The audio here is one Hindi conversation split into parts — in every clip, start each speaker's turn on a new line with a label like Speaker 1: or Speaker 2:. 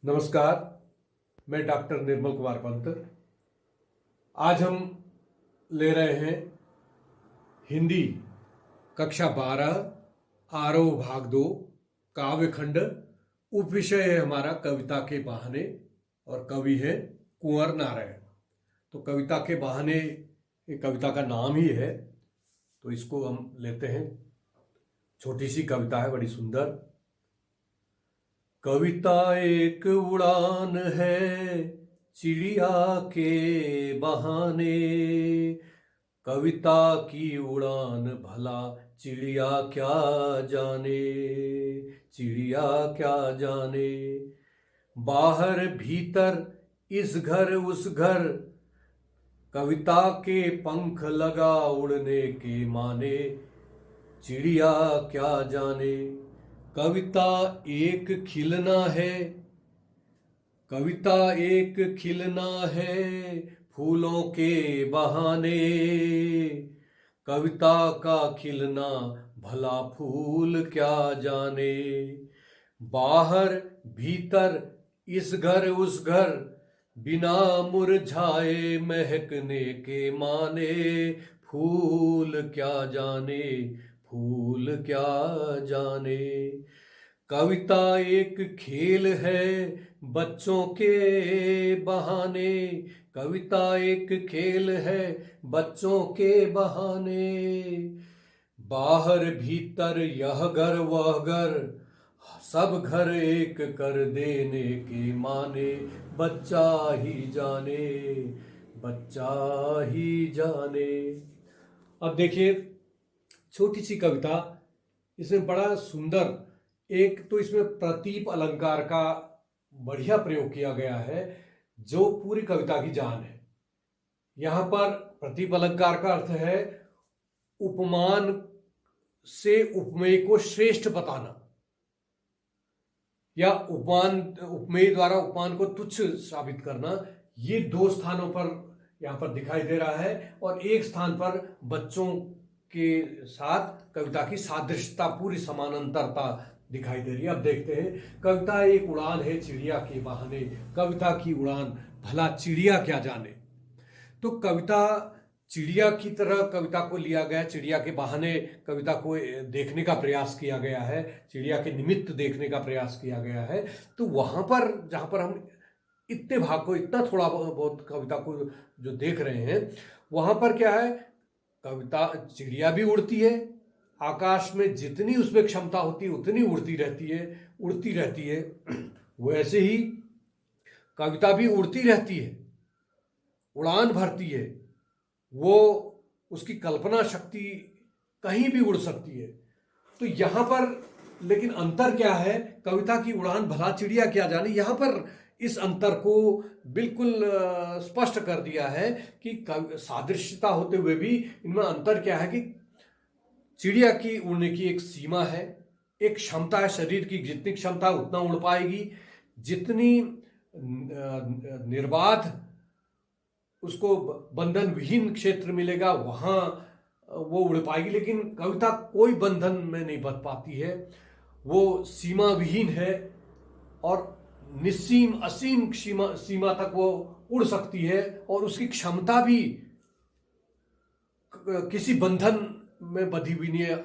Speaker 1: नमस्कार। मैं डॉक्टर निर्मल कुमार पंत। आज हम ले रहे हैं हिंदी कक्षा 12 आरव भाग 2 काव्य खंड। उपविषय है हमारा कविता के बहाने और कवि है कुंवर नारायण। तो कविता के बहाने ये कविता का नाम ही है, तो इसको हम लेते हैं। छोटी सी कविता है, बड़ी सुंदर। कविता एक उड़ान है चिड़िया के बहाने, कविता की उड़ान भला चिड़िया क्या जाने, चिड़िया क्या जाने। बाहर भीतर इस घर उस घर, कविता के पंख लगा उड़ने के माने, चिड़िया क्या जाने। कविता एक खिलना है, कविता एक खिलना है फूलों के बहाने, कविता का खिलना भला फूल क्या जाने। बाहर भीतर इस घर उस घर, बिना मुरझाए महकने के माने, फूल क्या जाने, फूल क्या जाने। कविता एक खेल है बच्चों के बहाने, कविता एक खेल है बच्चों के बहाने। बाहर भीतर यह घर वह घर, सब घर एक कर देने के माने, बच्चा ही जाने, बच्चा ही जाने। अब देखिए, छोटी सी कविता, इसमें बड़ा सुंदर, एक तो इसमें प्रतीप अलंकार का बढ़िया प्रयोग किया गया है जो पूरी कविता की जान है। यहां पर प्रतीप अलंकार का अर्थ है उपमान से उपमेय को श्रेष्ठ बताना, या उपमेय द्वारा उपमान को तुच्छ साबित करना। ये दो स्थानों पर यहां पर दिखाई दे रहा है, और एक स्थान पर बच्चों के साथ कविता की सादृश्यता, पूरी समानांतरता दिखाई दे रही है। अब देखते हैं। कविता एक उड़ान है चिड़िया के बहाने, कविता की उड़ान भला चिड़िया क्या जाने। तो कविता चिड़िया की तरह कविता को लिया गया, चिड़िया के बहाने कविता को देखने का प्रयास किया गया है, चिड़िया के निमित्त देखने का प्रयास किया गया है। तो वहां पर जहां पर हम इतने भाग को, इतना थोड़ा बहुत कविता को जो देख रहे हैं, वहां पर क्या है, कविता चिड़िया भी उड़ती है, आकाश में जितनी उसमें क्षमता होती है उतनी उड़ती रहती है। वैसे ही कविता भी उड़ती रहती है, उड़ान भरती है। वो उसकी कल्पना शक्ति कहीं भी उड़ सकती है। तो यहां पर लेकिन अंतर क्या है, कविता की उड़ान भला चिड़िया क्या जाने, यहां पर इस अंतर को बिल्कुल स्पष्ट कर दिया है कि सादृश्यता होते हुए भी इनमें अंतर क्या है कि चिड़िया की उड़ने की एक सीमा है, एक क्षमता है, शरीर की जितनी क्षमता उतना उड़ पाएगी, जितनी निर्बाध उसको बंधन विहीन क्षेत्र मिलेगा वहां वो उड़ पाएगी। लेकिन कविता कोई बंधन में नहीं बंध पाती है, वो सीमा विहीन है और निस्सीम असीम सीमा तक वो उड़ सकती है, और उसकी क्षमता भी किसी बंधन में बंधी हुई नहीं है,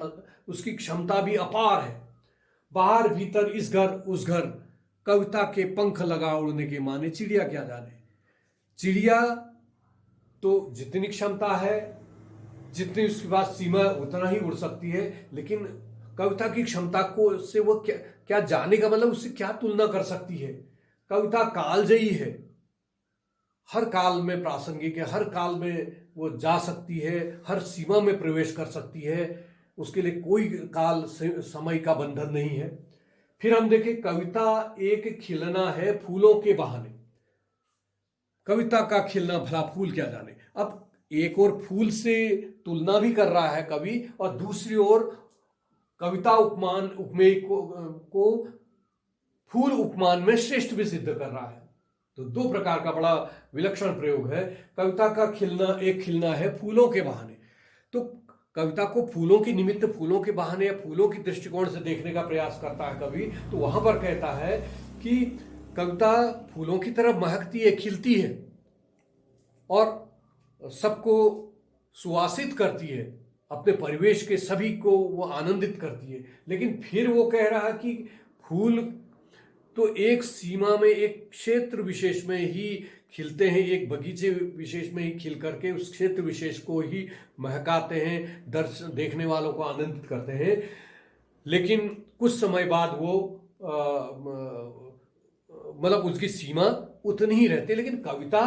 Speaker 1: उसकी क्षमता भी अपार है। बाहर भीतर इस घर उस घर, कविता के पंख लगा उड़ने के माने, चिड़िया क्या जाने। चिड़िया तो जितनी क्षमता है, जितनी उसके पास सीमा है, उतना ही उड़ सकती है। लेकिन कविता की क्षमता को से वो क्या जाने का मतलब, उससे क्या तुलना कर सकती है। कविता कालजयी है, हर काल में प्रासंगिक है, हर काल में वो जा सकती है, हर सीमा में प्रवेश कर सकती है, उसके लिए कोई काल समय का बंधन नहीं है। फिर हम देखें, कविता एक खिलना है फूलों के बहाने, कविता का खिलना भला फूल क्या जाने। अब एक और फूल से तुलना भी कर रहा है कवि, और दूसरी ओर कविता उपमान उपमेय को फूल उपमान में श्रेष्ठ भी सिद्ध कर रहा है। तो दो प्रकार का बड़ा विलक्षण प्रयोग है। कविता का खिलना एक खिलना है फूलों के बहाने, तो कविता को फूलों की निमित्त, फूलों के बहाने या फूलों की दृष्टिकोण से देखने का प्रयास करता है कवि। तो वहां पर कहता है कि कविता फूलों की तरह महकती है, खिलती है और सबको सुवासित करती है, अपने परिवेश के सभी को वो आनंदित करती है। लेकिन फिर वो कह रहा कि फूल तो एक सीमा में, एक क्षेत्र विशेष में ही खिलते हैं, एक बगीचे विशेष में ही खिल करके उस क्षेत्र विशेष को ही महकाते हैं, दर्शन देखने वालों को आनंदित करते हैं। लेकिन कुछ समय बाद वो मतलब उसकी सीमा उतनी ही रहती है। लेकिन कविता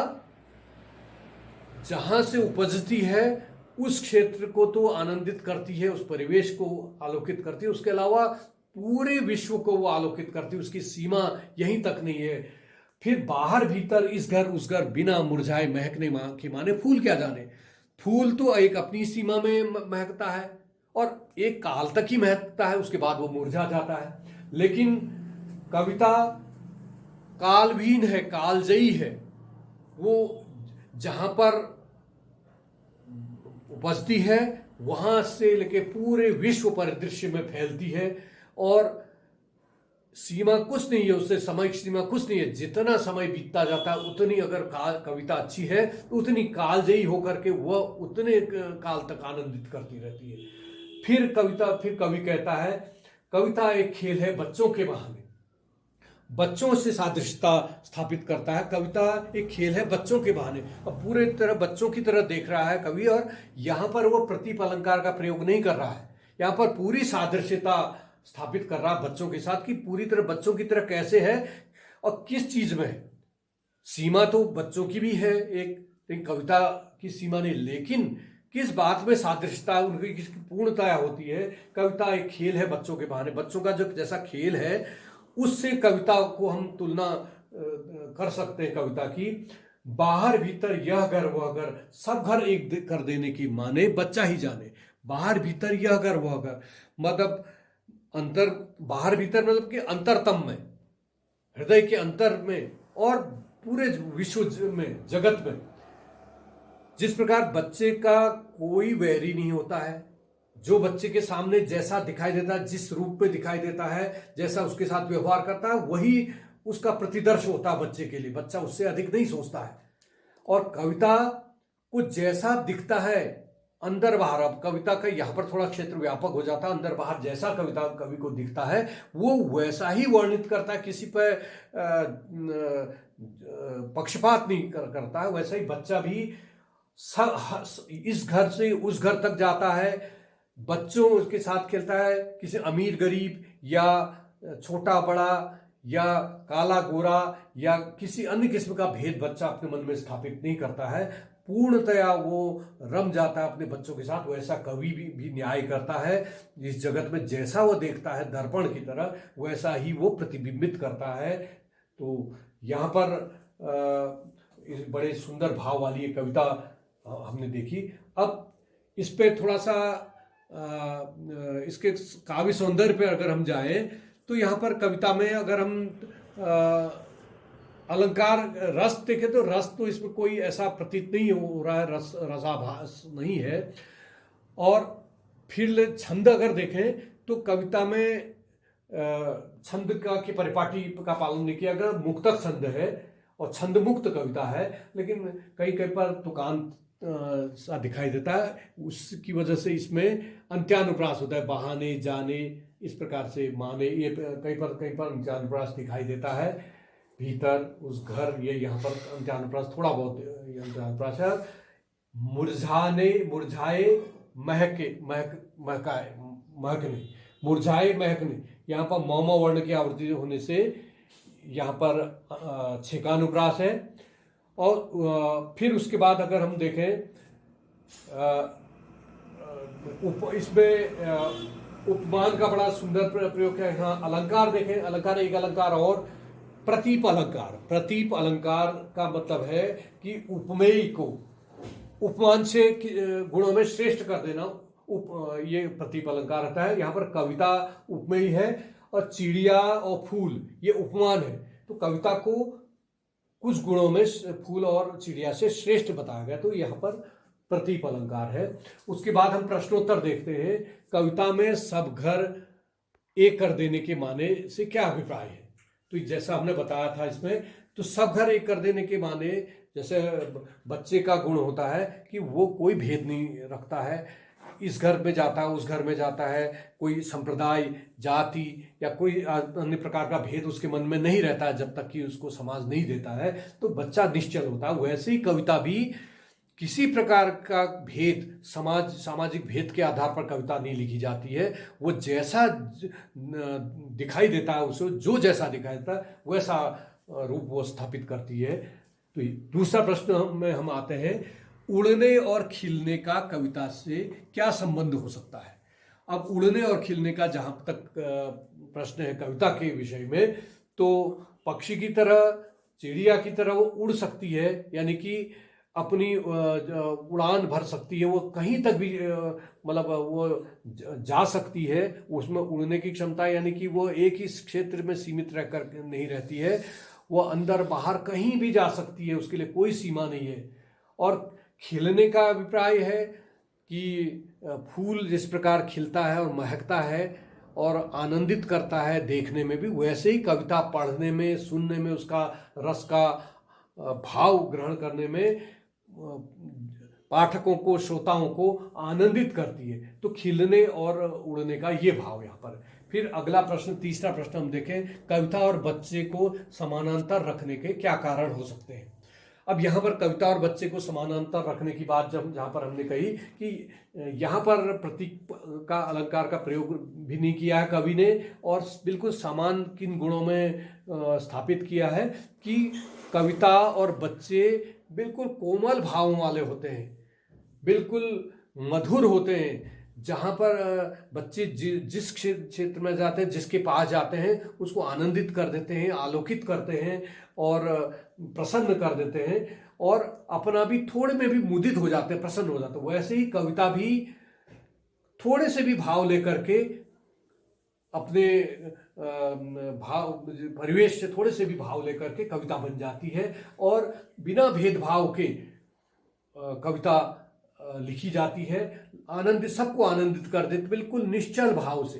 Speaker 1: जहां से उपजती है उस क्षेत्र को तो आनंदित करती है, उस परिवेश को आलोकित करती है, उसके अलावा पूरे विश्व को वो आलोकित करती है। उसकी सीमा यहीं तक नहीं है। फिर बाहर भीतर इस घर उस घर बिना मुरझाए महकने के माने फूल क्या जाने। फूल तो एक अपनी सीमा में महकता है और एक काल तक ही महकता है, उसके बाद वो मुरझा जाता है। लेकिन कविता कालहीन है, कालजयी है। वो जहां पर उपजती है वहां से लेके पूरे विश्व परिदृश्य में फैलती है और सीमा कुछ नहीं है, उससे समय की सीमा कुछ नहीं है। जितना समय बीतता जाता है उतनी अगर कविता अच्छी है तो उतनी कालजयी होकर के वह उतने काल तक आनंदित करती रहती है। फिर कवि कहता है कविता एक खेल है बच्चों के बहाने, बच्चों से सादृश्यता स्थापित करता है। कविता एक खेल है बच्चों के बहाने। अब पूरे तरह बच्चों की तरह देख रहा है कवि, और यहां पर वो प्रतीप अलंकार का प्रयोग नहीं कर रहा है। यहां पर पूरी सादृश्यता स्थापित कर रहा है बच्चों के साथ कि पूरी तरह बच्चों की तरह कैसे है और किस चीज में है। सीमा तो बच्चों की भी है एक कविता की सीमा नहीं, लेकिन किस बात में सादृश्यता उनकी किसकी पूर्णता होती है। कविता एक खेल है बच्चों के बहाने। बच्चों का जो जैसा खेल है उससे कविता को हम तुलना कर सकते हैं कविता की। बाहर भीतर यह घर वह घर, सब घर एक कर देने की माने बच्चा ही जाने। बाहर भीतर यह घर वह घर मतलब अंतर, बाहर भीतर मतलब कि अंतरतम में, हृदय के अंतर में और पूरे विश्व में, जगत में। जिस प्रकार बच्चे का कोई वैरी नहीं होता है, जो बच्चे के सामने जैसा दिखाई देता है, जिस रूप में दिखाई देता है, जैसा उसके साथ व्यवहार करता है, वही उसका प्रतिदर्श होता है बच्चे के लिए। बच्चा उससे अधिक नहीं सोचता है। और कविता कुछ जैसा दिखता है अंदर बाहर, अब कविता का यहां पर थोड़ा क्षेत्र व्यापक हो जाता है, अंदर बाहर जैसा कविता कवि को दिखता है वो वैसा ही वर्णित करता है, किसी पर पक्षपात नहीं करता है। वैसा ही बच्चा भी इस घर से उस घर तक जाता है, बच्चों के साथ खेलता है, किसी अमीर गरीब या छोटा बड़ा या काला गोरा या किसी अन्य किस्म का भेद बच्चा अपने मन में स्थापित नहीं करता है। पूर्णतया वो रम जाता है अपने बच्चों के साथ। वैसा कवि भी न्याय करता है। इस जगत में जैसा वो देखता है दर्पण की तरह, वैसा ही वो प्रतिबिंबित करता है। तो यहाँ पर इस बड़े सुंदर भाव वाली ये कविता हमने देखी। अब इस पे थोड़ा सा इसके काव्य सौंदर्य पे अगर हम जाएं तो यहाँ पर कविता में अगर हम अलंकार रस देखें तो रस तो इसमें कोई ऐसा प्रतीत नहीं हो रहा है, रसाभास नहीं है। और फिर छंद अगर देखें तो कविता में छंद की परिपाटी का पालन नहीं किया गया। मुक्तक छंद है और छंद मुक्त कविता है, लेकिन कई पर तुकांत सा दिखाई देता है। उसकी वजह से इसमें अंत्यानुप्रास होता है, बहाने जाने इस प्रकार से माने, ये कई पर अंत्यानुप्रास दिखाई देता है। भीतर उस घर, ये यहाँ पर अंत्यानुप्रास थोड़ा बहुत अंत्यानुप्रास है। मुरझाए महकने, मुरझाए महकने, यहाँ पर मौम वर्ण की आवृत्ति होने से यहाँ पर छेकानुप्रास है। और फिर उसके बाद अगर हम देखें इसमें उपमान का बड़ा सुंदर प्रयोग है। यहाँ अलंकार देखें, अलंकार एक अलंकार और प्रतीप अलंकार। प्रतीप अलंकार का मतलब है कि उपमेय को उपमान से गुणों में श्रेष्ठ कर देना, ये प्रतीप अलंकार रहता है। यहाँ पर कविता उपमेय है और चिड़िया और फूल ये उपमान है। तो कविता को कुछ गुणों में फूल और चिड़िया से श्रेष्ठ बताया गया, तो यहाँ पर प्रतीप अलंकार है। उसके बाद हम प्रश्नोत्तर देखते हैं। कविता में सब घर एक कर देने के माने से क्या अभिप्राय है। तो जैसा हमने बताया था इसमें, तो सब घर एक कर देने के माने जैसे बच्चे का गुण होता है कि वो कोई भेद नहीं रखता है, इस घर में जाता है उस घर में जाता है, कोई संप्रदाय जाति या कोई अन्य प्रकार का भेद उसके मन में नहीं रहता है जब तक कि उसको समाज नहीं देता है, तो बच्चा निश्चल होता है। वैसे ही कविता भी किसी प्रकार का भेद, सामाजिक भेद के आधार पर कविता नहीं लिखी जाती है। वो जैसा दिखाई देता है, उसे जो जैसा दिखाई देता है वैसा रूप वो स्थापित करती है। तो दूसरा प्रश्न में हम आते हैं, उड़ने और खिलने का कविता से क्या संबंध हो सकता है। अब उड़ने और खिलने का जहां तक प्रश्न है कविता के विषय में, तो पक्षी की तरह, चिड़िया की तरह वो उड़ सकती है, यानी कि अपनी उड़ान भर सकती है, वो कहीं तक भी मतलब वो जा सकती है, उसमें उड़ने की क्षमता, यानी कि वो एक ही क्षेत्र में सीमित रहकर नहीं रहती है, वो अंदर बाहर कहीं भी जा सकती है, उसके लिए कोई सीमा नहीं है। और खिलने का अभिप्राय है कि फूल जिस प्रकार खिलता है और महकता है और आनंदित करता है देखने में भी, वैसे ही कविता पढ़ने में, सुनने में, उसका रस का भाव ग्रहण करने में पाठकों को, श्रोताओं को आनंदित करती है। तो खिलने और उड़ने का ये भाव यहाँ पर। फिर अगला प्रश्न, तीसरा प्रश्न हम देखें, कविता और बच्चे को समानांतर रखने के क्या कारण हो सकते हैं। अब यहाँ पर कविता और बच्चे को समानांतर रखने की बात जब जहाँ पर हमने कही कि यहाँ पर प्रतीक का, अलंकार का प्रयोग भी नहीं किया है कवि ने, और बिल्कुल समान किन गुणों में स्थापित किया है कि कविता और बच्चे बिल्कुल कोमल भावों वाले होते हैं, बिल्कुल मधुर होते हैं। जहाँ पर बच्चे जिस क्षेत्र में जाते हैं, जिसके पास जाते हैं, उसको आनंदित कर देते हैं, आलोकित करते हैं और प्रसन्न कर देते हैं, और अपना भी थोड़े में भी मुदित हो जाते हैं, प्रसन्न हो जाते हैं। वैसे ही कविता भी थोड़े से भी भाव लेकर के, अपने भाव परिवेश से थोड़े से भी भाव लेकर के कविता बन जाती है, और बिना भेदभाव के कविता लिखी जाती है, आनंदित, सबको आनंदित कर देती, बिल्कुल निश्चल भाव से।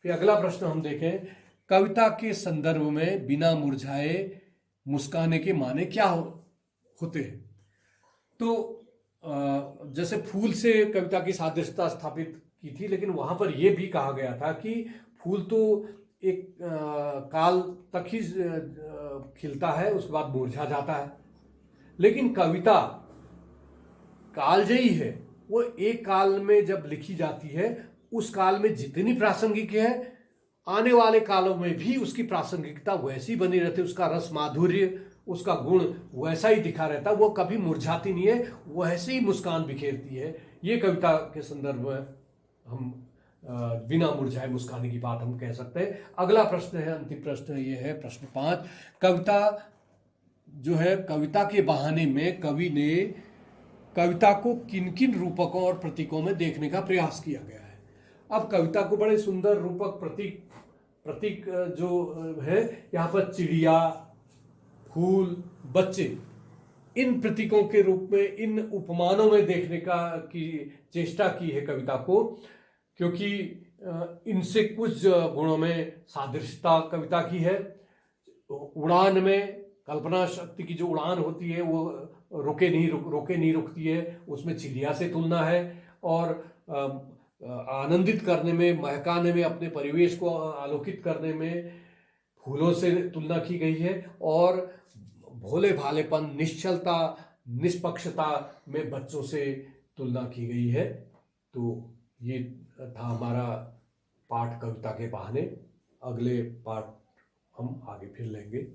Speaker 1: फिर अगला प्रश्न हम देखें, कविता के संदर्भ में बिना मुरझाए मुस्काने के माने क्या होते हैं। तो जैसे फूल से कविता की सादृश्यता स्थापित की थी, लेकिन वहां पर यह भी कहा गया था कि फूल तो एक काल तक ही खिलता है, उसके बाद मुरझा जाता है, लेकिन कविता कालजयी है। वो एक काल में जब लिखी जाती है, उस काल में जितनी प्रासंगिक है, आने वाले कालों में भी उसकी प्रासंगिकता वैसी बनी रहती है, उसका रस माधुर्य, उसका गुण वैसा ही दिखा रहता है, वो कभी मुरझाती नहीं है, वैसे ही मुस्कान बिखेरती है। ये कविता के संदर्भ में हम बिना मुरझाए मुस्काने की बात हम कह सकते हैं। अगला प्रश्न है, अंतिम प्रश्न ये है, प्रश्न 5, कविता जो है, कविता के बहाने में कवि ने कविता को किन किन रूपकों और प्रतीकों में देखने का प्रयास किया गया है। अब कविता को बड़े सुंदर रूपक, प्रतीक जो है, यहाँ पर चिड़िया, फूल, बच्चे, इन प्रतीकों के रूप में, इन उपमानों में देखने की चेष्टा की है कविता को, क्योंकि इनसे कुछ गुणों में सादृश्यता कविता की है। उड़ान में, कल्पना शक्ति की जो उड़ान होती है वो रोके नहीं रुकती है, उसमें चिड़िया से तुलना है, और आनंदित करने में, महकाने में, अपने परिवेश को आलोकित करने में फूलों से तुलना की गई है, और भोले भालेपन, निश्चलता, निष्पक्षता में बच्चों से तुलना की गई है। तो ये था हमारा पाठ कविता के बहाने। अगले पाठ हम आगे फिर लेंगे।